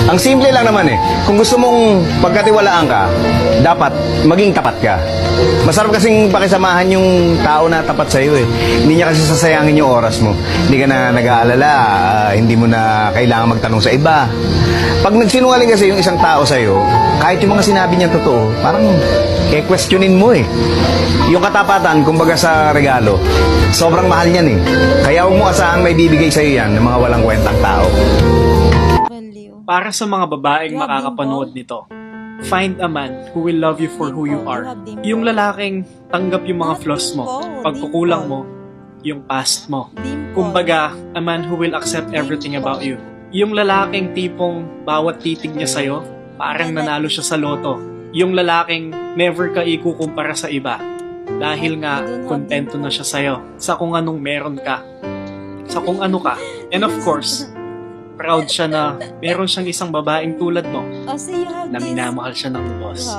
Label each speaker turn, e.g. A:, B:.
A: Ang simple lang naman eh. Kung gusto mong pagkatiwalaan ka, dapat maging tapat ka. Masarap kasing pakisamahan yung tao na tapat sa'yo eh. Hindi niya kasi sasayangin yung oras mo. Hindi ka na nag-aalala, hindi mo na kailangan magtanong sa iba. Pag nagsinungaling kasi yung isang tao sa'yo, kahit yung mga sinabi niya totoo, parang questionin mo eh. Yung katapatan, kumbaga sa regalo, sobrang mahal niyan eh. Kaya huwag mo asahang may bibigay sa'yo yan ng mga walang kwentang tao.
B: Para sa mga babaeng makakapanood nito, find a man who will love you for who you are. Yung lalaking tanggap yung mga flaws mo, pagkukulang mo, yung past mo. Kumbaga, a man who will accept everything about you. Yung lalaking tipong bawat titig niya sa'yo, parang nanalo siya sa loto. Yung lalaking never ka ikukumpara sa iba. Dahil nga, kontento na siya sa'yo sa kung anong meron ka. Sa kung ano ka. And of course, proud siya na meron siyang isang babaeng tulad mo na minamahal siya ng lubos.